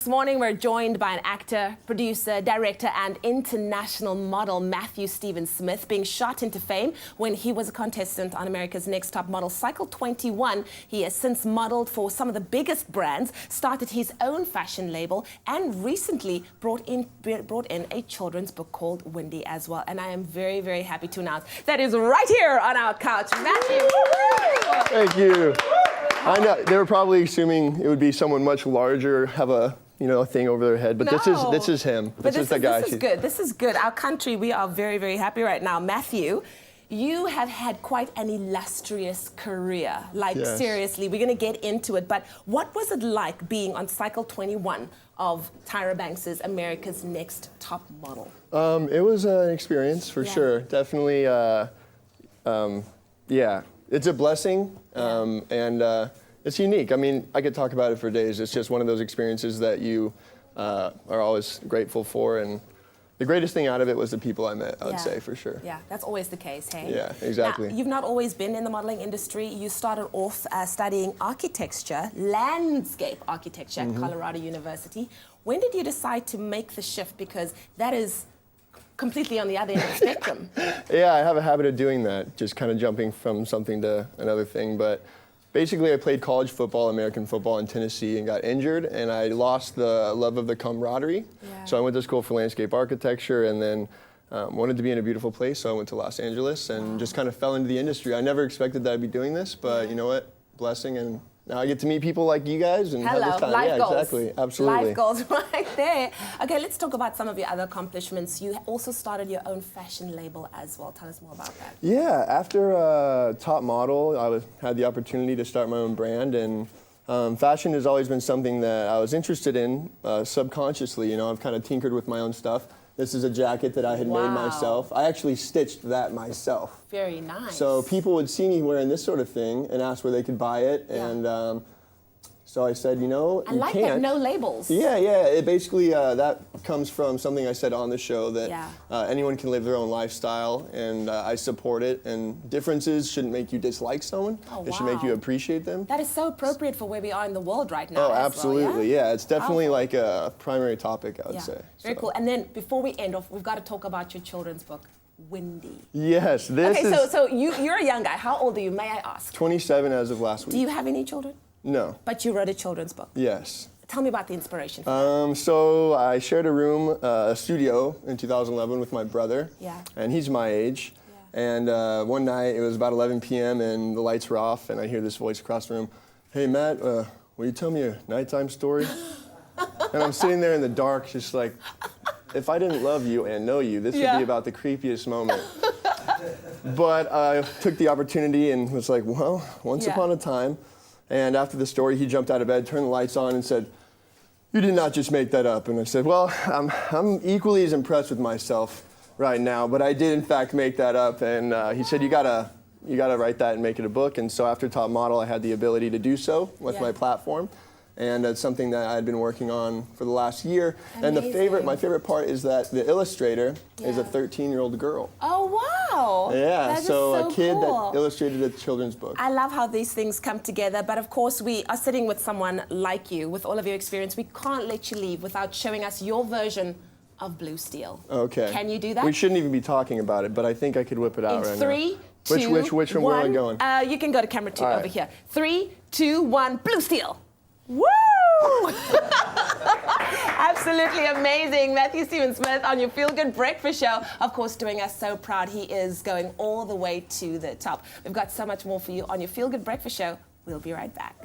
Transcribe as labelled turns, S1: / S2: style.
S1: This morning we're joined by an actor, producer, director and international model, Matthew Stephen Smith, being shot into fame when he was a contestant on America's Next Top Model Cycle 21. He has since modeled for some of the biggest brands, started his own fashion label and recently brought in a children's book called Windy as well. And I am very, very happy to announce that is right here on our couch. Matthew.
S2: Thank you. I know they were probably assuming it would be someone much larger, have a thing over their head, but
S1: No.
S2: this is him.
S1: This is
S2: the guy.
S1: This is good. This is good. Our country, we are very, very happy right now. Matthew, you have had quite an illustrious career. Like,
S2: Yes.
S1: seriously, we're going to get into it. But what was it like being on Cycle 21 of Tyra Banks's America's Next Top Model?
S2: It was an experience for sure. Definitely, yeah. It's a blessing, and it's unique. I mean, I could talk about it for days. It's just one of those experiences that you are always grateful for, and the greatest thing out of it was the people I met, I would say, for sure.
S1: Yeah, that's always the case, hey?
S2: Yeah, exactly.
S1: Now, you've not always been in the modeling industry. You started off studying architecture, landscape architecture at Colorado University. When did you decide to make the shift? Because that is completely on the other end of the spectrum.
S2: Yeah, I have a habit of doing that, just kind of jumping from something to another thing. But basically, I played college football, American football in Tennessee, and got injured, and I lost the love of the camaraderie.
S1: Yeah.
S2: So I went to school for landscape architecture, and then wanted to be in a beautiful place, so I went to Los Angeles and just kind of fell into the industry. I never expected that I'd be doing this, but you know what? Blessing, and now I get to meet people like you guys and have this time.
S1: Life goals.
S2: Exactly, absolutely.
S1: Life goals right there. Okay, let's talk about some of your other accomplishments. You also started your own fashion label as well. Tell us more about that.
S2: Yeah, after Top Model, I had the opportunity to start my own brand, and fashion has always been something that I was interested in subconsciously. You know, I've kind of tinkered with my own stuff. This is a jacket that I had made myself. I actually stitched that myself.
S1: Very nice.
S2: So people would see me wearing this sort of thing and ask where they could buy it, and so I said, you know,
S1: I like that, no labels.
S2: Yeah, it basically, that comes from something I said on the show, that anyone can live their own lifestyle, and I support it, and differences shouldn't make you dislike someone. It should make you appreciate them.
S1: That is so appropriate for where we are in the world right now.
S2: Oh, absolutely,
S1: yeah?
S2: It's definitely like a primary topic, I would say.
S1: Very cool. And then before we end off, we've got to talk about your children's book, Windy.
S2: Yes, this is...
S1: Okay, so you're a young guy. How old are you, may I ask?
S2: 27 as of last week.
S1: Do you have any children?
S2: No.
S1: But you wrote a children's book?
S2: Yes.
S1: Tell me about the inspiration for that.
S2: So I shared a room, a studio in 2011 with my brother.
S1: Yeah.
S2: And he's my age. Yeah. And one night, it was about 11 p.m. and the lights were off, and I hear this voice across the room, "Hey, Matt, will you tell me a nighttime story?" And I'm sitting there in the dark, just like, if I didn't love you and know you, this would be about the creepiest moment. But I took the opportunity and was like, well, once upon a time. And after the story, he jumped out of bed, turned the lights on, and said, "You did not just make that up." And I said, well, I'm equally as impressed with myself right now, but I did in fact make that up. And he said, you gotta write that and make it a book. And so after Top Model, I had the ability to do so with my platform. And it's something that I had been working on for the last year.
S1: Amazing.
S2: And my favorite part is that the illustrator is a 13-year-old girl.
S1: Oh, wow.
S2: Yeah,
S1: that
S2: so
S1: is
S2: a kid
S1: cool.
S2: that illustrated a children's book.
S1: I love how these things come together, but of course we are sitting with someone like you, with all of your experience. We can't let you leave without showing us your version of Bluesteel.
S2: Okay.
S1: Can you do that?
S2: We shouldn't even be talking about it, but I think I could whip it out right now.
S1: In 3, 2,
S2: Which one were I going?
S1: You can go to camera 2 over here. 3, 2, 1, Bluesteel. Woo! Absolutely amazing. Matthew Stephen Smith on your Feel Good Breakfast Show. Of course, doing us so proud. He is going all the way to the top. We've got so much more for you on your Feel Good Breakfast Show. We'll be right back.